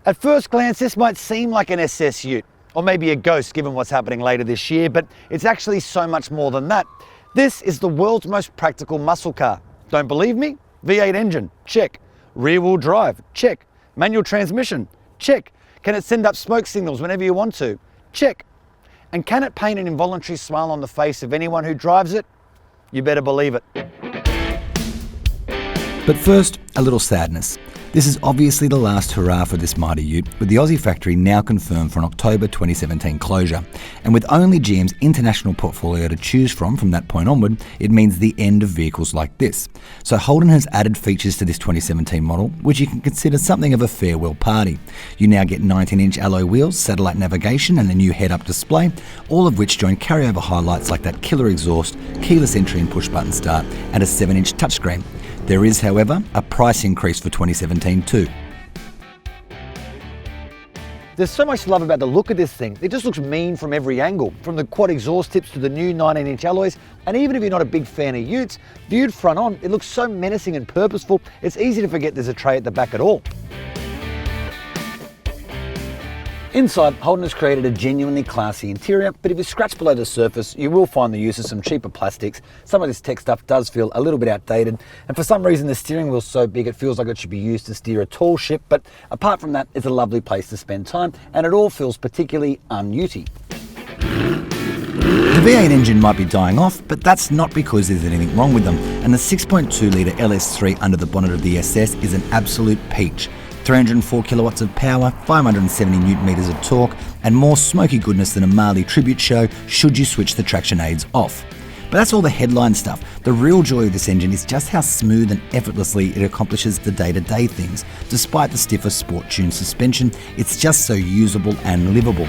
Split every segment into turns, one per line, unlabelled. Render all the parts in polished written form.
At first glance, this might seem like an SS Ute, or maybe a ghost given what's happening later this year, but it's actually so much more than that. This is the world's most practical muscle car. Don't believe me? V8 engine, check. Rear wheel drive, check. Manual transmission, check. Can it send up smoke signals whenever you want to? Check. And can it paint an involuntary smile on the face of anyone who drives it? You better believe it.
But first, a little sadness. This is obviously the last hurrah for this mighty ute, with the Aussie factory now confirmed for an October 2017 closure. And with only GM's international portfolio to choose from that point onward, it means the end of vehicles like this. So Holden has added features to this 2017 model, which you can consider something of a farewell party. You now get 19-inch alloy wheels, satellite navigation and a new head-up display, all of which join carryover highlights like that killer exhaust, keyless entry and push-button start, and a 7-inch touchscreen. There is, however, a price increase for 2017 too.
There's so much to love about the look of this thing. It just looks mean from every angle, from the quad exhaust tips to the new 19-inch alloys, and even if you're not a big fan of utes, viewed front on, it looks so menacing and purposeful, it's easy to forget there's a tray at the back at all. Inside, Holden has created a genuinely classy interior, but if you scratch below the surface, you will find the use of some cheaper plastics. Some of this tech stuff does feel a little bit outdated, and for some reason the steering wheel's so big it feels like it should be used to steer a tall ship, but apart from that, it's a lovely place to spend time, and it all feels particularly un-Utey.
The V8 engine might be dying off, but that's not because there's anything wrong with them, and the 6.2 litre LS3 under the bonnet of the SS is an absolute peach. 304 kilowatts of power, 570 newton meters of torque, and more smoky goodness than a Marley tribute show should you switch the traction aids off. But that's all the headline stuff. The real joy of this engine is just how smooth and effortlessly it accomplishes the day-to-day things. Despite the stiffer sport-tuned suspension, it's just so usable and livable.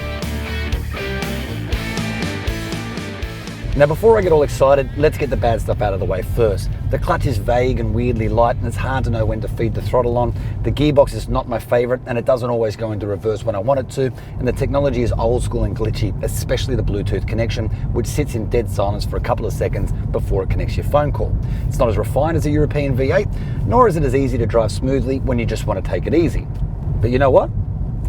Now before I get all excited, let's get the bad stuff out of the way first. The clutch is vague and weirdly light, and it's hard to know when to feed the throttle on. The gearbox is not my favourite, and it doesn't always go into reverse when I want it to, and the technology is old school and glitchy, especially the Bluetooth connection, which sits in dead silence for a couple of seconds before it connects your phone call. It's not as refined as a European V8, nor is it as easy to drive smoothly when you just want to take it easy. But you know what?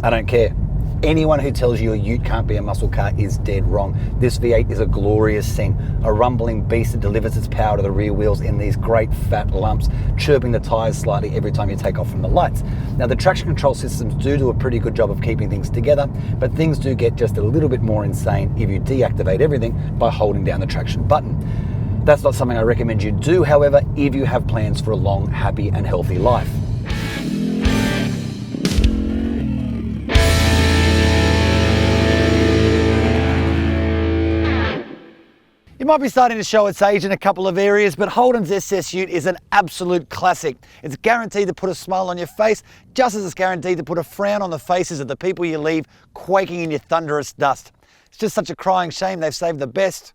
I don't care. Anyone who tells you a ute can't be a muscle car is dead wrong. This V8 is a glorious thing, a rumbling beast that delivers its power to the rear wheels in these great fat lumps, chirping the tyres slightly every time you take off from the lights. Now the traction control systems do a pretty good job of keeping things together, but things do get just a little bit more insane if you deactivate everything by holding down the traction button. That's not something I recommend you do, however, if you have plans for a long, happy and healthy life. It might be starting to show its age in a couple of areas, but Holden's SS Ute is an absolute classic. It's guaranteed to put a smile on your face, just as it's guaranteed to put a frown on the faces of the people you leave quaking in your thunderous dust. It's just such a crying shame they've saved the best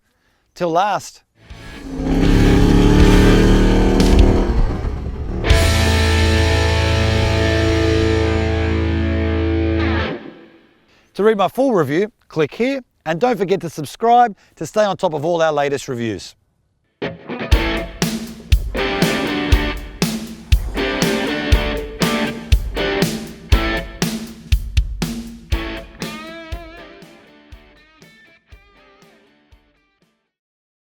till last. To read my full review, click here. And don't forget to subscribe to stay on top of all our latest reviews.